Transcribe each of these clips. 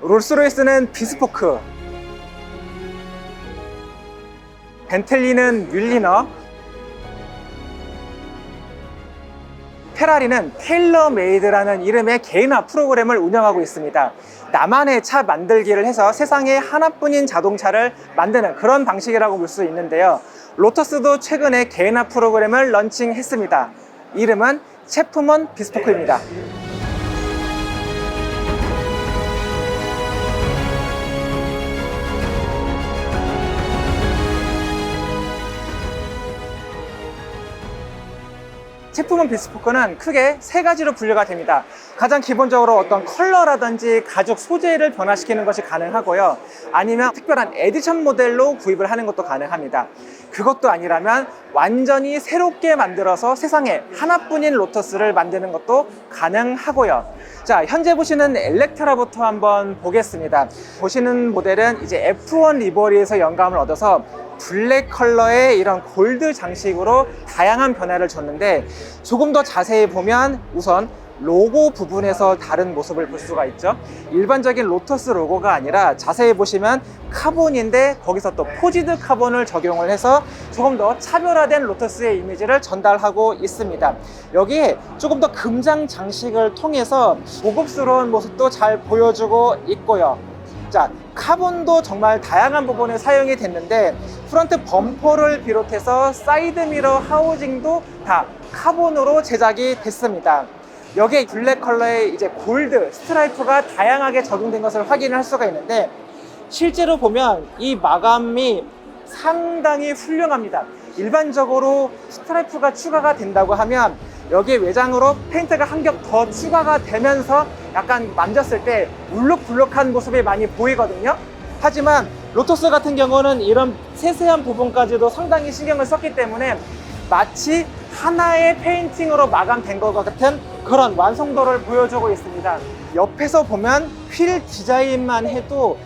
롤스로이스는 비스포크, 벤틀리는 뮬리너, 페라리는 테일러메이드라는 이름의 개인화 프로그램을 운영하고 있습니다. 나만의 차 만들기를 해서 세상에 하나뿐인 자동차를 만드는 그런 방식이라고 볼 수 있는데요. 로터스도 최근에 개인화 프로그램을 런칭했습니다. 이름은 체프먼 비스포크입니다. 체프먼 비스포크는 크게 세 가지로 분류가 됩니다. 가장 기본적으로 어떤 컬러라든지 가죽 소재를 변화시키는 것이 가능하고요. 아니면 특별한 에디션 모델로 구입을 하는 것도 가능합니다. 그것도 아니라면 완전히 새롭게 만들어서 세상에 하나뿐인 로터스를 만드는 것도 가능하고요. 자, 현재 보시는 엘렉트라부터 한번 보겠습니다. 보시는 모델은 이제 F1 리버리에서 영감을 얻어서 블랙 컬러의 이런 골드 장식으로 다양한 변화를 줬는데, 조금 더 자세히 보면 우선 로고 부분에서 다른 모습을 볼 수가 있죠. 일반적인 로터스 로고가 아니라 자세히 보시면 카본인데 거기서 또 포지드 카본을 적용을 해서 조금 더 차별화된 로터스의 이미지를 전달하고 있습니다. 여기에 조금 더 금장 장식을 통해서 고급스러운 모습도 잘 보여주고 있고요. 자, 카본도 정말 다양한 부분에 사용이 됐는데, 프론트 범퍼를 비롯해서 사이드 미러 하우징도 다 카본으로 제작이 됐습니다. 여기에 블랙 컬러의 이제 골드 스트라이프가 다양하게 적용된 것을 확인할 수가 있는데, 실제로 보면 이 마감이 상당히 훌륭합니다. 일반적으로 스트라이프가 추가가 된다고 하면 여기에 외장으로 페인트가 한 겹 더 추가가 되면서 약간 만졌을 때 울룩불룩한 모습이 많이 보이거든요. 하지만 로터스 같은 경우는 이런 세세한 부분까지도 상당히 신경을 썼기 때문에 마치 하나의 페인팅으로 마감된 것 같은 그런 완성도를 보여주고 있습니다. 옆에서 보면 휠 디자인만 해도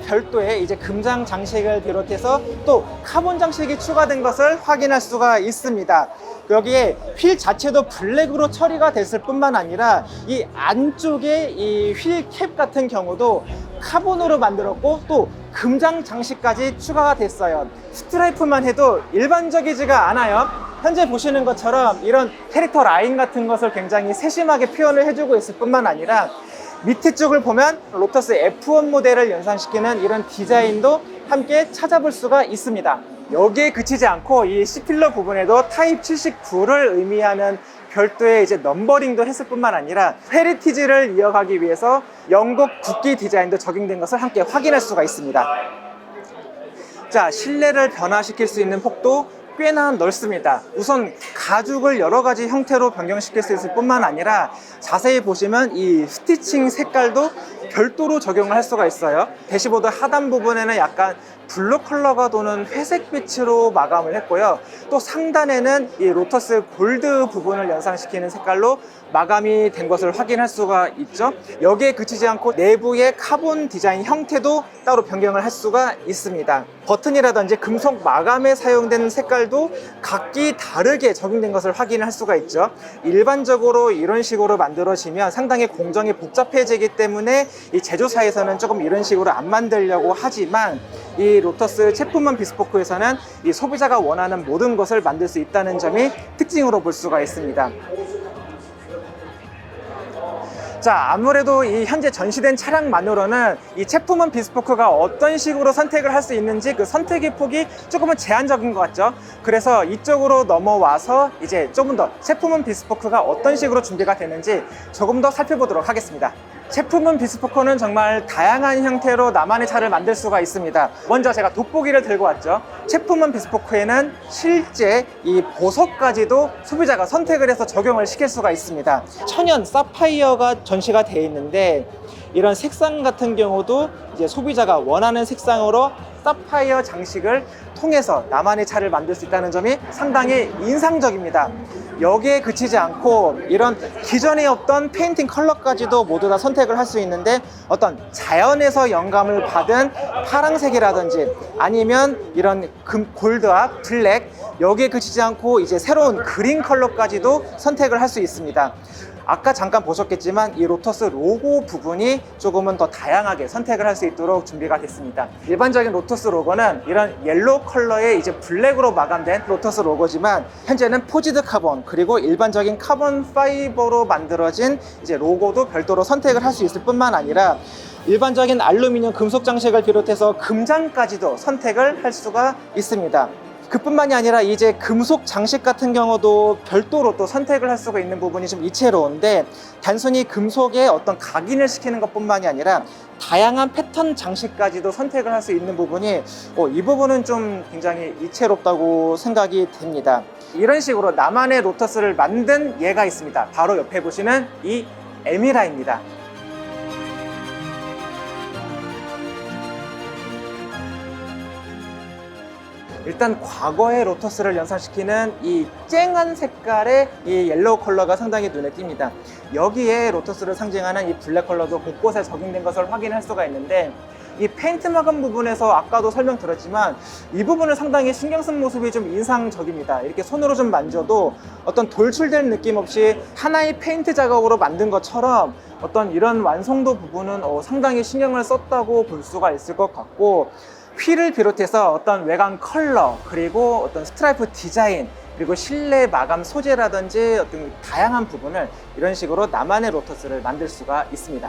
별도의 이제 금장 장식을 비롯해서 또 카본 장식이 추가된 것을 확인할 수가 있습니다. 여기에 휠 자체도 블랙으로 처리가 됐을 뿐만 아니라 이 안쪽에 이 휠 캡 같은 경우도 카본으로 만들었고 또 금장 장식까지 추가가 됐어요. 스트라이프만 해도 일반적이지가 않아요. 현재 보시는 것처럼 이런 캐릭터 라인 같은 것을 굉장히 세심하게 표현을 해주고 있을 뿐만 아니라 밑에 쪽을 보면 로터스 F1 모델을 연상시키는 이런 디자인도 함께 찾아볼 수가 있습니다. 여기에 그치지 않고 이 C필러 부분에도 타입 79를 의미하는 별도의 이제 넘버링도 했을 뿐만 아니라 헤리티지를 이어가기 위해서 영국 국기 디자인도 적용된 것을 함께 확인할 수가 있습니다. 자, 실내를 변화시킬 수 있는 폭도 꽤나 넓습니다. 우선 가죽을 여러 가지 형태로 변경시킬 수 있을 뿐만 아니라 자세히 보시면 이 스티칭 색깔도 별도로 적용을 할 수가 있어요. 대시보드 하단 부분에는 약간 블루 컬러가 도는 회색 빛으로 마감을 했고요. 또 상단에는 이 로터스 골드 부분을 연상시키는 색깔로 마감이 된 것을 확인할 수가 있죠. 여기에 그치지 않고 내부의 카본 디자인 형태도 따로 변경을 할 수가 있습니다. 버튼이라든지 금속 마감에 사용된 색깔도 각기 다르게 적용된 것을 확인할 수가 있죠. 일반적으로 이런 식으로 만들어지면 상당히 공정이 복잡해지기 때문에 이 제조사에서는 조금 이런 식으로 안 만들려고 하지만, 이 로터스 체프먼 비스포크에서는 이 소비자가 원하는 모든 것을 만들 수 있다는 점이 특징으로 볼 수가 있습니다. 자, 아무래도 이 현재 전시된 차량만으로는 이 체프먼 비스포크가 어떤 식으로 선택을 할 수 있는지 그 선택의 폭이 조금은 제한적인 것 같죠. 그래서 이쪽으로 넘어와서 이제 조금 더 체프먼 비스포크가 어떤 식으로 준비가 되는지 조금 더 살펴보도록 하겠습니다. 체프먼 비스포크는 정말 다양한 형태로 나만의 차를 만들 수가 있습니다. 먼저 제가 돋보기를 들고 왔죠. 체프먼 비스포크에는 실제 이 보석까지도 소비자가 선택을 해서 적용을 시킬 수가 있습니다. 천연 사파이어가 전시가 되어 있는데, 이런 색상 같은 경우도 이제 소비자가 원하는 색상으로 사파이어 장식을 통해서 나만의 차를 만들 수 있다는 점이 상당히 인상적입니다. 여기에 그치지 않고 이런 기존에 없던 페인팅 컬러까지도 모두 다 선택을 할 수 있는데, 어떤 자연에서 영감을 받은 파랑색이라든지 아니면 이런 골드와 블랙, 여기에 그치지 않고 이제 새로운 그린 컬러까지도 선택을 할 수 있습니다. 아까 잠깐 보셨겠지만 이 로터스 로고 부분이 조금은 더 다양하게 선택을 할 수 있도록 준비가 됐습니다. 일반적인 로터스 로고는 이런 옐로우 컬러의 이제 블랙으로 마감된 로터스 로고지만 현재는 포지드 카본 그리고 일반적인 카본 파이버로 만들어진 이제 로고도 별도로 선택을 할 수 있을 뿐만 아니라 일반적인 알루미늄 금속 장식을 비롯해서 금장까지도 선택을 할 수가 있습니다. 그뿐만이 아니라 이제 금속 장식 같은 경우도 별도로 또 선택을 할 수가 있는 부분이 좀 이채로운데, 단순히 금속에 어떤 각인을 시키는 것뿐만이 아니라 다양한 패턴 장식까지도 선택을 할 수 있는 부분이 이 부분은 좀 굉장히 이채롭다고 생각이 됩니다. 이런 식으로 나만의 로터스를 만든 예가 있습니다. 바로 옆에 보시는 이 에미라입니다. 일단 과거의 로터스를 연상시키는 이 쨍한 색깔의 이 옐로우 컬러가 상당히 눈에 띕니다. 여기에 로터스를 상징하는 이 블랙 컬러도 곳곳에 적용된 것을 확인할 수가 있는데, 이 페인트 마감 부분에서 아까도 설명드렸지만 이 부분을 상당히 신경 쓴 모습이 좀 인상적입니다. 이렇게 손으로 좀 만져도 어떤 돌출된 느낌 없이 하나의 페인트 작업으로 만든 것처럼 어떤 이런 완성도 부분은 상당히 신경을 썼다고 볼 수가 있을 것 같고, 휠을 비롯해서 어떤 외관 컬러, 그리고 어떤 스트라이프 디자인, 그리고 실내 마감 소재라든지 어떤 다양한 부분을 이런 식으로 나만의 로터스를 만들 수가 있습니다.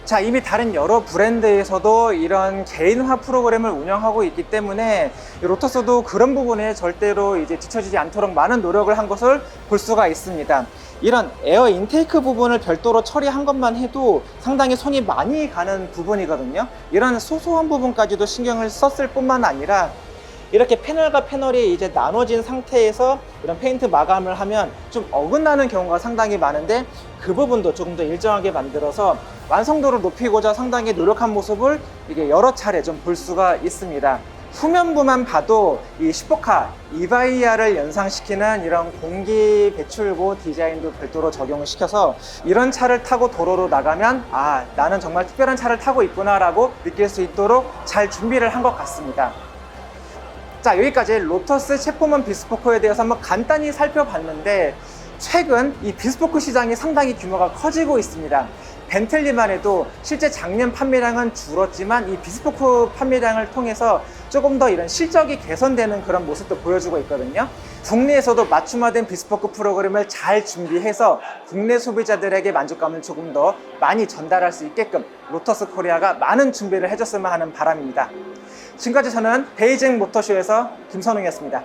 자, 이미 다른 여러 브랜드에서도 이런 개인화 프로그램을 운영하고 있기 때문에 로터스도 그런 부분에 절대로 이제 뒤처지지 않도록 많은 노력을 한 것을 볼 수가 있습니다. 이런 에어 인테이크 부분을 별도로 처리한 것만 해도 상당히 손이 많이 가는 부분이거든요. 이런 소소한 부분까지도 신경을 썼을 뿐만 아니라 이렇게 패널과 패널이 이제 나눠진 상태에서 이런 페인트 마감을 하면 좀 어긋나는 경우가 상당히 많은데, 그 부분도 조금 더 일정하게 만들어서 완성도를 높이고자 상당히 노력한 모습을 이게 여러 차례 좀 볼 수가 있습니다. 후면부만 봐도 이 슈퍼카 이바이아를 연상시키는 이런 공기 배출구 디자인도 별도로 적용을 시켜서 이런 차를 타고 도로로 나가면 나는 정말 특별한 차를 타고 있구나 라고 느낄 수 있도록 잘 준비를 한 것 같습니다. 자, 여기까지 로터스 체포먼 비스포크에 대해서 한번 간단히 살펴봤는데, 최근 이 비스포크 시장이 상당히 규모가 커지고 있습니다. 벤틀리만 해도 실제 작년 판매량은 줄었지만 이 비스포크 판매량을 통해서 조금 더 이런 실적이 개선되는 그런 모습도 보여주고 있거든요. 국내에서도 맞춤화된 비스포크 프로그램을 잘 준비해서 국내 소비자들에게 만족감을 조금 더 많이 전달할 수 있게끔 로터스 코리아가 많은 준비를 해줬으면 하는 바람입니다. 지금까지 저는 베이징 모터쇼에서 김선웅이었습니다.